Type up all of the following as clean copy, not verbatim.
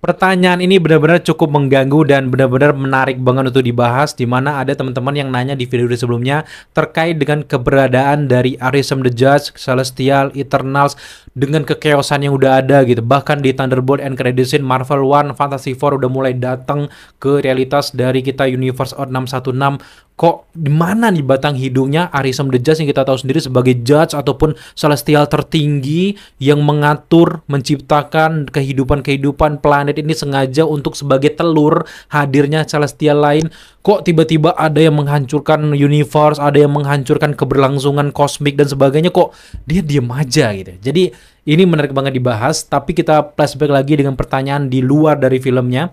Pertanyaan ini benar-benar cukup mengganggu dan benar-benar menarik banget untuk dibahas, di mana ada teman-teman yang nanya di video sebelumnya terkait dengan keberadaan dari Arishem the Judge, Celestial, Eternals dengan kekeosan yang udah ada gitu. Bahkan di Thunderbolt End Credit Scene Marvel One, Fantasy Four udah mulai datang ke realitas dari kita Universe Earth 616. Kok di mana nih batang hidungnya Arishem the Judge yang kita tahu sendiri sebagai judge ataupun celestial tertinggi yang mengatur, menciptakan kehidupan-kehidupan planet ini sengaja untuk sebagai telur hadirnya celestial lain. Kok tiba-tiba ada yang menghancurkan universe, ada yang menghancurkan keberlangsungan kosmik dan sebagainya, kok dia diem aja gitu. Jadi ini menarik banget dibahas, tapi kita flashback lagi dengan pertanyaan di luar dari filmnya.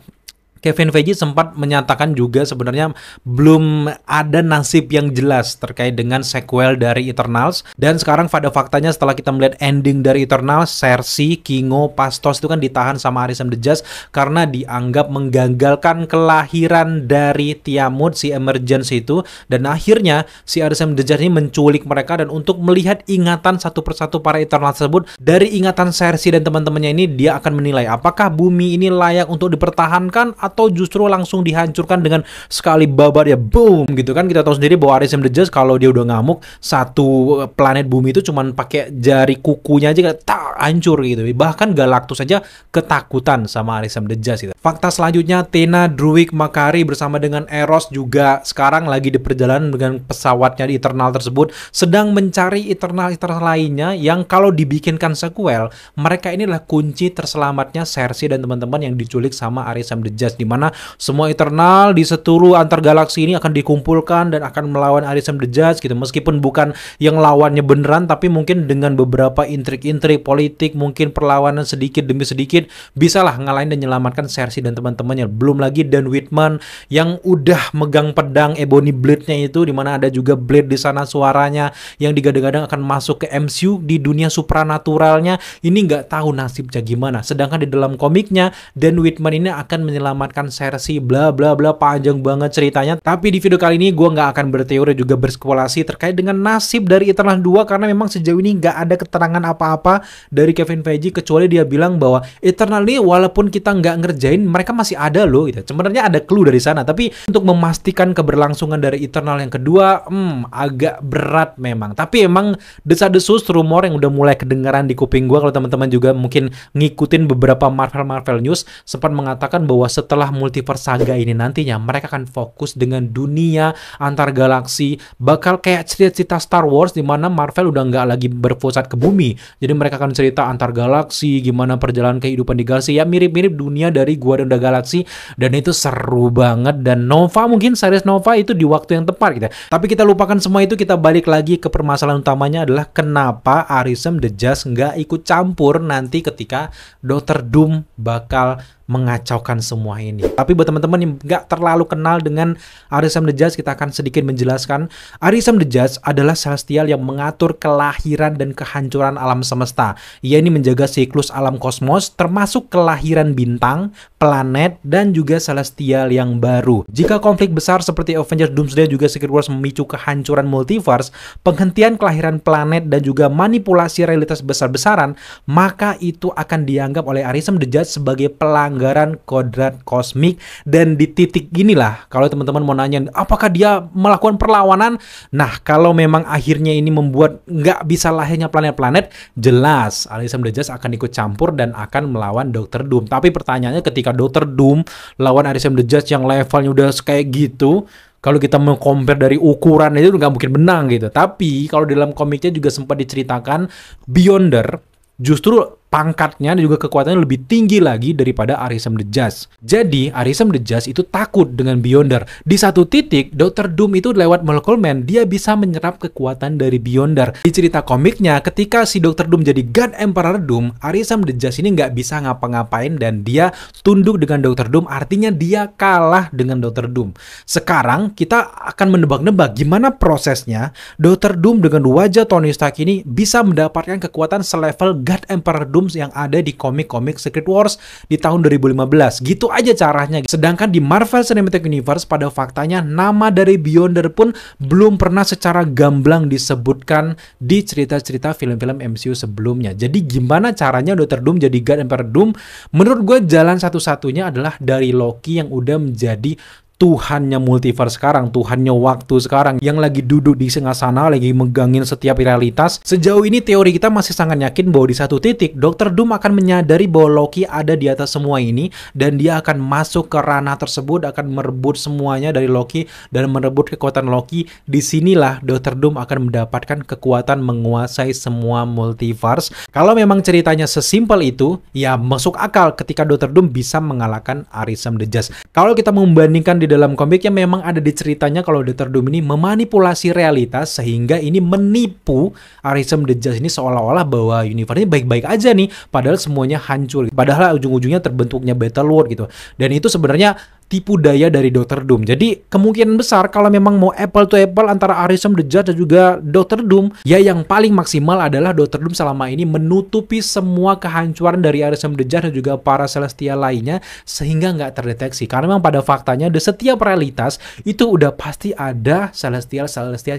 Kevin Feige sempat menyatakan juga sebenarnya belum ada nasib yang jelas terkait dengan sequel dari Eternals. Dan sekarang pada faktanya setelah kita melihat ending dari Eternals, Cersei, Kingo, Phastos itu kan ditahan sama Arishem the Judge karena dianggap menggagalkan kelahiran dari Tiamut, si Emergence itu. Dan akhirnya si Arishem the Judge ini menculik mereka, dan untuk melihat ingatan satu persatu para Eternals tersebut, dari ingatan Cersei dan teman-temannya ini, dia akan menilai apakah bumi ini layak untuk dipertahankan atau justru langsung dihancurkan dengan sekali babat ya, boom gitu kan. Kita tahu sendiri bahwa Arishem the Judge kalau dia udah ngamuk, satu planet bumi itu cuman pakai jari kukunya aja tak hancur gitu. Bahkan Galactus saja ketakutan sama Arishem the Judge gitu. Fakta selanjutnya, Tena, Druig, Makari bersama dengan Eros juga sekarang lagi di perjalanan dengan pesawatnya di Eternal tersebut, sedang mencari Eternal lainnya yang kalau dibikinkan sequel, mereka ini adalah kunci terselamatnya Cersei dan teman-teman yang diculik sama Arishem the Judge, di mana semua Eternal di seluruh antar galaksi ini akan dikumpulkan dan akan melawan Arishem the Judge gitu. Meskipun bukan yang lawannya beneran, tapi mungkin dengan beberapa intrik-intrik politik, mungkin perlawanan sedikit demi sedikit bisalah ngalahin dan menyelamatkan Cersei dan teman-temannya. Belum lagi Dan Whitman yang udah megang pedang Ebony Blade-nya itu, di mana ada juga Blade di sana suaranya yang digadang-gadang akan masuk ke MCU di dunia supranaturalnya. Ini nggak tahu nasibnya gimana. Sedangkan di dalam komiknya Dan Whitman ini akan menyelamatkan Cersei, bla bla bla, panjang banget ceritanya. Tapi di video kali ini gue nggak akan berteori juga berspekulasi terkait dengan nasib dari Eternal 2, karena memang sejauh ini nggak ada keterangan apa-apa dari Kevin Feige, kecuali dia bilang bahwa Eternal ini walaupun kita nggak ngerjain, mereka masih ada loh gitu. Sebenarnya ada clue dari sana, tapi untuk memastikan keberlangsungan dari Eternal yang kedua agak berat memang. Tapi emang desas-desus rumor yang udah mulai kedengaran di kuping gue, kalau teman-teman juga mungkin ngikutin beberapa Marvel News, sempat mengatakan bahwa setelah multiverse saga ini nantinya mereka akan fokus dengan dunia antar galaksi, bakal kayak cerita-cerita Star Wars di mana Marvel udah nggak lagi berpusat ke bumi. Jadi mereka akan cerita antar galaksi, gimana perjalanan kehidupan di galaksi, ya mirip-mirip dunia dari Guardians of the Galaxy, dan itu seru banget. Dan Nova, mungkin series Nova itu di waktu yang tepat gitu. Tapi kita lupakan semua itu, kita balik lagi ke permasalahan utamanya adalah kenapa Arishem the Judge nggak ikut campur nanti ketika Dr. Doom bakal mengacaukan semua ini. Tapi buat teman-teman yang nggak terlalu kenal dengan Arishem the Judge, kita akan sedikit menjelaskan. Arishem the Judge adalah celestial yang mengatur kelahiran dan kehancuran alam semesta. Ia ini menjaga siklus alam kosmos, termasuk kelahiran bintang, planet, dan juga celestial yang baru. Jika konflik besar seperti Avengers, Doomsday, juga Secret Wars memicu kehancuran multiverse, penghentian kelahiran planet, dan juga manipulasi realitas besar-besaran, maka itu akan dianggap oleh Arishem the Judge sebagai pelanggaran kodrat kosmik. Dan di titik inilah kalau teman-teman mau nanya apakah dia melakukan perlawanan, nah kalau memang akhirnya ini membuat nggak bisa lahirnya planet-planet, jelas Arishem the Judge akan ikut campur dan akan melawan Dr. Doom. Tapi pertanyaannya, ketika Dr. Doom lawan Arishem the Judge yang levelnya udah kayak gitu, kalau kita mau compare dari ukuran itu nggak mungkin menang gitu. Tapi kalau dalam komiknya juga sempat diceritakan Beyonder justru pangkatnya dan juga kekuatannya lebih tinggi lagi daripada Arishem the Judge. Jadi Arishem the Judge itu takut dengan Beyonder. Di satu titik Dr. Doom itu lewat Molecule Man, dia bisa menyerap kekuatan dari Beyonder. Di cerita komiknya, ketika si Dr. Doom jadi God Emperor Doom, Arishem the Judge ini nggak bisa ngapa-ngapain dan dia tunduk dengan Dr. Doom, artinya dia kalah dengan Dr. Doom. Sekarang kita akan menebak-nebak gimana prosesnya Dr. Doom dengan wajah Tony Stark ini bisa mendapatkan kekuatan selevel God Emperor Doom Doom yang ada di komik-komik Secret Wars di tahun 2015. Gitu aja caranya. Sedangkan di Marvel Cinematic Universe pada faktanya nama dari Beyonder pun belum pernah secara gamblang disebutkan di cerita-cerita film-film MCU sebelumnya. Jadi gimana caranya Dr. Doom jadi God Emperor Doom? Menurut gue jalan satu-satunya adalah dari Loki yang udah menjadi Tuhannya multiverse sekarang, Tuhannya waktu sekarang, yang lagi duduk di singgasana, lagi megangin setiap realitas. Sejauh ini teori kita masih sangat yakin bahwa di satu titik, Dr. Doom akan menyadari bahwa Loki ada di atas semua ini, dan dia akan masuk ke ranah tersebut, akan merebut semuanya dari Loki, dan merebut kekuatan Loki. Disinilah Dr. Doom akan mendapatkan kekuatan menguasai semua multiverse. Kalau memang ceritanya sesimpel itu, ya masuk akal ketika Dr. Doom bisa mengalahkan Arisem the Just. Kalau kita membandingkan di dalam komiknya memang ada di ceritanya kalau Dr. Doom ini memanipulasi realitas sehingga ini menipu Arisem the Just ini seolah-olah bahwa universe ini baik-baik aja nih, padahal semuanya hancur. Padahal ujung-ujungnya terbentuknya Battle World gitu. Dan itu sebenarnya tipu daya dari Dr. Doom. Jadi kemungkinan besar kalau memang mau apple to apple antara Arisem the Just dan juga Dr. Doom, ya yang paling maksimal adalah Dr. Doom selama ini menutupi semua kehancuran dari Arisem the Just dan juga para Celestial lainnya sehingga nggak terdeteksi. Karena memang pada faktanya di setiap realitas itu udah pasti ada Celestial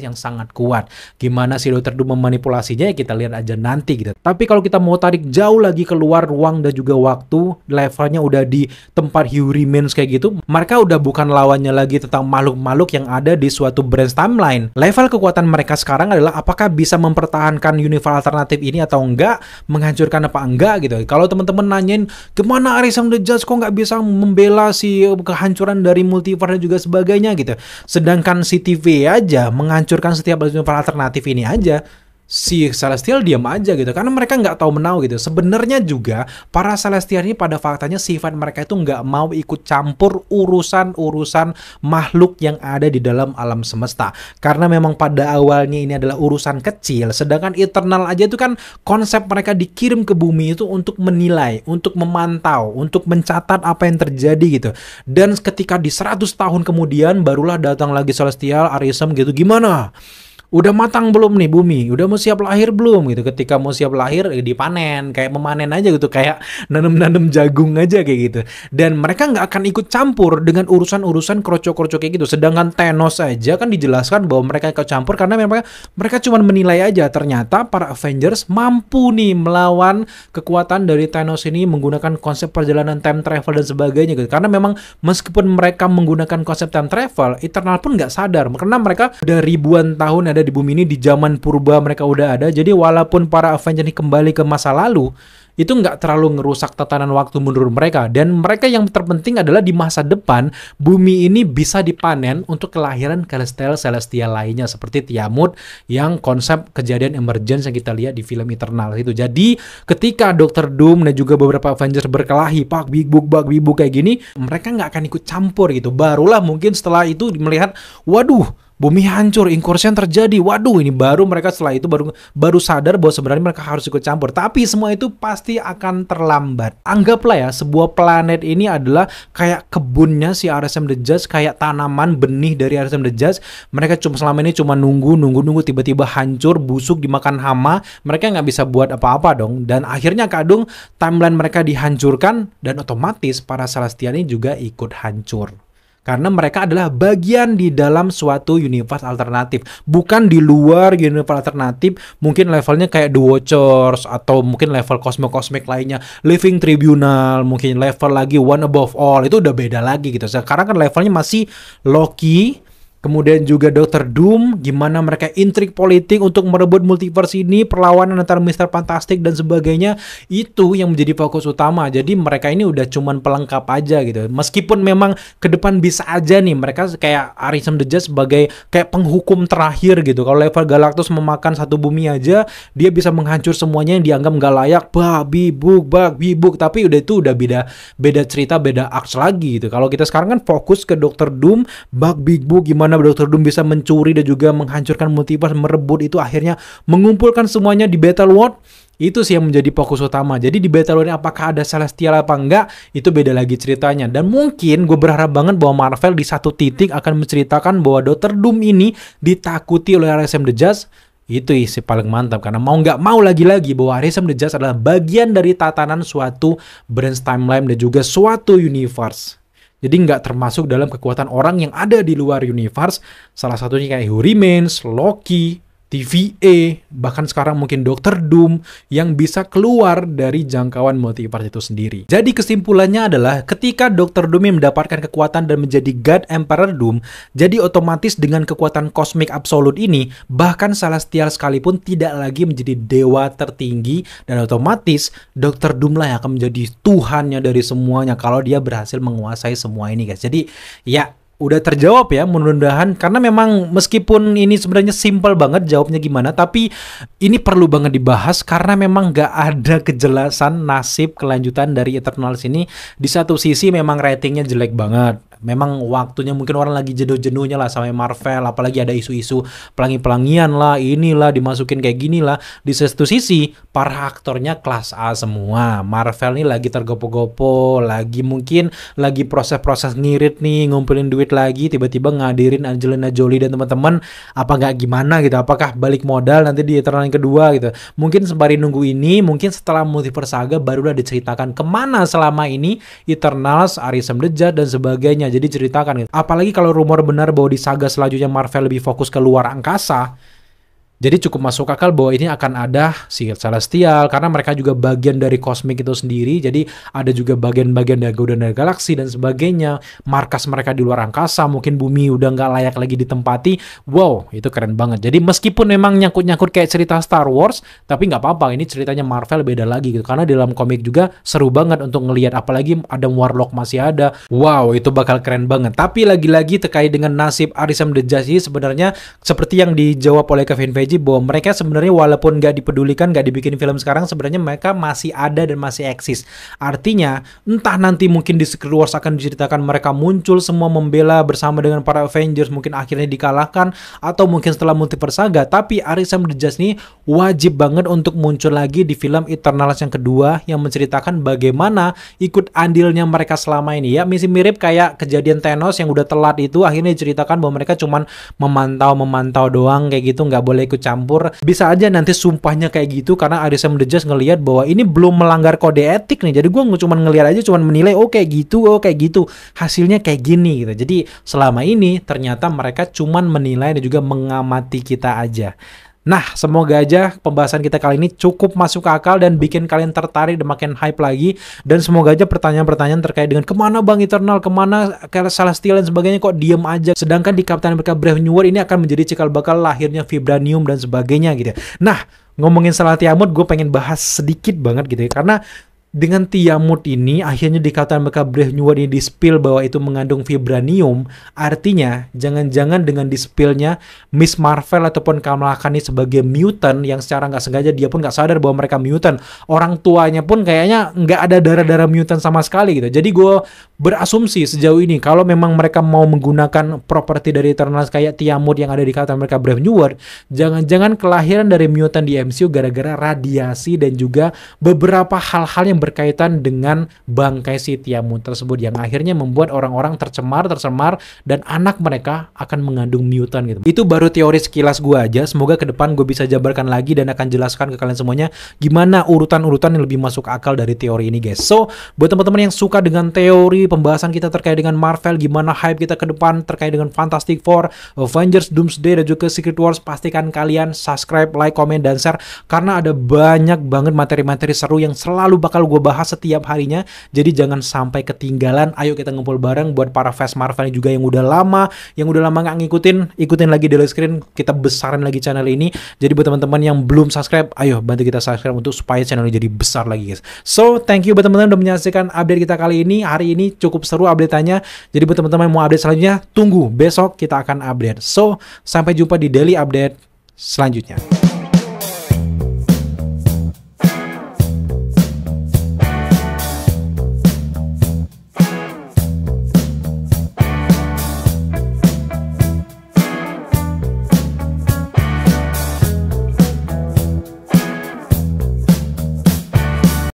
yang sangat kuat. Gimana si Dr. Doom memanipulasinya ya kita lihat aja nanti gitu. Tapi kalau kita mau tarik jauh lagi keluar ruang dan juga waktu, levelnya udah di tempat Hugh Remains kayak gitu, mereka udah bukan lawannya lagi tentang makhluk-makhluk yang ada di suatu branch timeline. Level kekuatan mereka sekarang adalah apakah bisa mempertahankan universe alternatif ini atau enggak, menghancurkan apa enggak gitu. Kalau teman-teman nanyain kemana Arisem the Just kok nggak bisa membela si kehancuran dari multiverse dan juga sebagainya gitu. Sedangkan si TV aja menghancurkan setiap universe alternatif ini aja, si Celestial diam aja gitu, karena mereka nggak tahu menau gitu. Sebenarnya juga para Celestial ini pada faktanya sifat mereka itu nggak mau ikut campur urusan-urusan makhluk yang ada di dalam alam semesta, karena memang pada awalnya ini adalah urusan kecil. Sedangkan Eternal aja itu kan konsep mereka dikirim ke bumi itu untuk menilai, untuk memantau, untuk mencatat apa yang terjadi gitu. Dan ketika di 100 tahun kemudian barulah datang lagi Celestial, Arisem gitu, gimana? Udah matang belum nih bumi? Udah mau siap lahir belum gitu? Ketika mau siap lahir dipanen, kayak memanen aja gitu, kayak nanam-nanam jagung aja kayak gitu. Dan mereka nggak akan ikut campur dengan urusan-urusan kroco-kroco kayak gitu. Sedangkan Thanos aja kan dijelaskan bahwa mereka ikut campur karena mereka cuma menilai aja. Ternyata para Avengers mampu nih melawan kekuatan dari Thanos ini menggunakan konsep perjalanan time travel dan sebagainya gitu. Karena memang meskipun mereka menggunakan konsep time travel, Eternal pun nggak sadar karena mereka udah ribuan tahun ada di bumi ini, di zaman purba mereka udah ada. Jadi walaupun para Avengers ini kembali ke masa lalu, itu nggak terlalu ngerusak tatanan waktu menurut mereka. Dan mereka yang terpenting adalah di masa depan bumi ini bisa dipanen untuk kelahiran Celestial lainnya seperti Tiamut yang konsep kejadian emergence yang kita lihat di film Eternal itu. Jadi ketika Dr. Doom dan juga beberapa Avengers berkelahi Pak Big Book kayak gini, mereka nggak akan ikut campur gitu. Barulah mungkin setelah itu melihat, waduh, bumi hancur, incursion terjadi. Waduh, ini baru mereka setelah itu baru sadar bahwa sebenarnya mereka harus ikut campur. Tapi semua itu pasti akan terlambat. Anggaplah ya, sebuah planet ini adalah kayak kebunnya si Arisem the Just, kayak tanaman benih dari Arisem the Just. Mereka selama ini cuma nunggu, tiba-tiba hancur, busuk, dimakan hama. Mereka nggak bisa buat apa-apa dong. Dan akhirnya kadung timeline mereka dihancurkan dan otomatis para Celestial ini juga ikut hancur. Karena mereka adalah bagian di dalam suatu universe alternatif, bukan di luar universe alternatif. Mungkin levelnya kayak The Watchers atau mungkin level kosmik lainnya, Living Tribunal, mungkin level lagi One Above All, itu udah beda lagi gitu. Sekarang kan levelnya masih Loki, kemudian juga Dr. Doom, gimana mereka intrik politik untuk merebut multiverse ini, perlawanan antara Mr. Fantastic dan sebagainya, itu yang menjadi fokus utama. Jadi mereka ini udah cuman pelengkap aja gitu. Meskipun memang ke depan bisa aja nih mereka kayak Arisem the Just sebagai kayak penghukum terakhir gitu. Kalau level Galactus memakan satu bumi aja, dia bisa menghancur semuanya yang dianggap nggak layak. Big Book. Tapi udah itu udah beda cerita, beda arcs lagi gitu. Kalau kita sekarang kan fokus ke Dr. Doom, Big Book, gimana Dr. Doom bisa mencuri dan juga menghancurkan multiverse, merebut itu, akhirnya mengumpulkan semuanya di Battle World. Itu sih yang menjadi fokus utama. Jadi di Battle World ini apakah ada Celestial apa enggak, itu beda lagi ceritanya. Dan mungkin gue berharap banget bahwa Marvel di satu titik akan menceritakan bahwa Dr. Doom ini ditakuti oleh Arisem the Just. Itu isi paling mantap, karena mau nggak mau lagi-lagi bahwa Arisen the Judge adalah bagian dari tatanan suatu branch timeline dan juga suatu universe. Jadi nggak termasuk dalam kekuatan orang yang ada di luar universe. Salah satunya kayak Who Remains, Loki, TVA, bahkan sekarang mungkin Dr. Doom yang bisa keluar dari jangkauan multiverse itu sendiri. Jadi kesimpulannya adalah ketika Dr. Doom yang mendapatkan kekuatan dan menjadi God Emperor Doom, jadi otomatis dengan kekuatan kosmik absolut ini, bahkan Celestial sekalipun tidak lagi menjadi dewa tertinggi, dan otomatis Dr. Doom lah yang akan menjadi Tuhannya dari semuanya kalau dia berhasil menguasai semua ini, guys. Jadi ya udah terjawab ya, mudah-mudahan, karena memang meskipun ini sebenarnya simple banget jawabnya gimana, tapi ini perlu banget dibahas karena memang nggak ada kejelasan nasib kelanjutan dari Eternals ini. Di satu sisi memang ratingnya jelek banget, memang waktunya mungkin orang lagi jenuh-jenuhnya lah sama Marvel, apalagi ada isu-isu pelangi-pelangian lah, inilah dimasukin kayak gini lah. Di satu sisi para aktornya kelas A semua, Marvel nih lagi tergopo-gopo, lagi mungkin lagi proses-proses ngirit nih, ngumpulin duit lagi, tiba-tiba ngadirin Angelina Jolie dan teman-teman, apa nggak gimana gitu, apakah balik modal nanti di Eternal yang kedua gitu. Mungkin sembari nunggu ini, mungkin setelah Multiverse Saga barulah diceritakan kemana selama ini Eternals, Arisen the Judge dan sebagainya. Jadi ceritakan gitu. Apalagi kalau rumor benar bahwa di saga selanjutnya Marvel lebih fokus ke luar angkasa, jadi cukup masuk akal bahwa ini akan ada si Celestial, karena mereka juga bagian dari kosmik itu sendiri. Jadi ada juga bagian-bagian dari Golden Galaxy dan sebagainya. Markas mereka di luar angkasa, mungkin bumi udah nggak layak lagi ditempati. Wow, itu keren banget. Jadi meskipun memang nyangkut-nyangkut kayak cerita Star Wars, tapi nggak apa-apa. Ini ceritanya Marvel beda lagi gitu. Karena di dalam komik juga seru banget untuk ngelihat. Apalagi Adam Warlock masih ada. Wow, itu bakal keren banget. Tapi lagi-lagi terkait dengan nasib Arisen the Judge ini, sebenarnya seperti yang dijawab oleh Kevin Feige, bahwa mereka sebenarnya walaupun nggak dipedulikan, nggak dibikin film sekarang, sebenarnya mereka masih ada dan masih eksis. Artinya entah nanti mungkin di Secret Wars akan diceritakan mereka muncul semua membela bersama dengan para Avengers, mungkin akhirnya dikalahkan, atau mungkin setelah Multiverse Saga. Tapi Arisen the Judge ini wajib banget untuk muncul lagi di film Eternals yang kedua, yang menceritakan bagaimana ikut andilnya mereka selama ini ya. Misi mirip kayak kejadian Thanos yang udah telat itu, akhirnya diceritakan bahwa mereka cuman memantau doang kayak gitu, nggak boleh ikut campur. Bisa aja nanti sumpahnya kayak gitu karena Arisen the Judge ngelihat bahwa ini belum melanggar kode etik nih. Jadi gue cuma ngelihat aja, cuma menilai oh kayak gitu, hasilnya kayak gini gitu. Jadi selama ini ternyata mereka cuman menilai dan juga mengamati kita aja. Nah, semoga aja pembahasan kita kali ini cukup masuk akal dan bikin kalian tertarik dan makin hype lagi. Dan semoga aja pertanyaan-pertanyaan terkait dengan kemana Bang Eternal, kemana Celestial dan sebagainya kok diem aja. Sedangkan di Captain America Brave New World ini akan menjadi cikal bakal lahirnya Vibranium dan sebagainya gitu. Nah, ngomongin soal Tiamut, gue pengen bahas sedikit banget gitu ya. Karena dengan Tiamut ini akhirnya di Captain America Brave New World ini di-spill bahwa itu mengandung vibranium. Artinya jangan-jangan dengan di-spillnya Miss Marvel ataupun Kamala Khan ini sebagai mutant yang secara nggak sengaja dia pun nggak sadar bahwa mereka mutant. Orang tuanya pun kayaknya nggak ada darah-darah mutant sama sekali gitu. Jadi gue berasumsi sejauh ini kalau memang mereka mau menggunakan properti dari Eternals kayak Tiamut yang ada di Captain America Brave New World, jangan-jangan kelahiran dari mutant di MCU gara-gara radiasi dan juga beberapa hal-hal yang berkaitan dengan bangkai si Tiamut tersebut yang akhirnya membuat orang-orang tercemar dan anak mereka akan mengandung mutant gitu. Itu baru teori sekilas gue aja. Semoga ke depan gue bisa jabarkan lagi dan akan jelaskan ke kalian semuanya gimana urutan-urutan yang lebih masuk akal dari teori ini, guys. So, buat teman-teman yang suka dengan teori pembahasan kita terkait dengan Marvel, gimana hype kita ke depan terkait dengan Fantastic Four, Avengers, Doomsday dan juga Secret Wars, pastikan kalian subscribe, like, komen dan share karena ada banyak banget materi-materi seru yang selalu bakal gue bahas setiap harinya. Jadi jangan sampai ketinggalan. Ayo kita ngumpul bareng. Buat para fans Marvel juga yang udah lama nggak ikutin lagi Daily Screen, kita besarin lagi channel ini. Jadi buat teman-teman yang belum subscribe, ayo bantu kita subscribe untuk supaya channel ini jadi besar lagi, guys. So thank you buat teman-teman udah menyaksikan update kita kali ini. Hari ini cukup seru update-nya. Jadi buat teman-teman yang mau update selanjutnya, tunggu besok kita akan update. So sampai jumpa di daily update selanjutnya.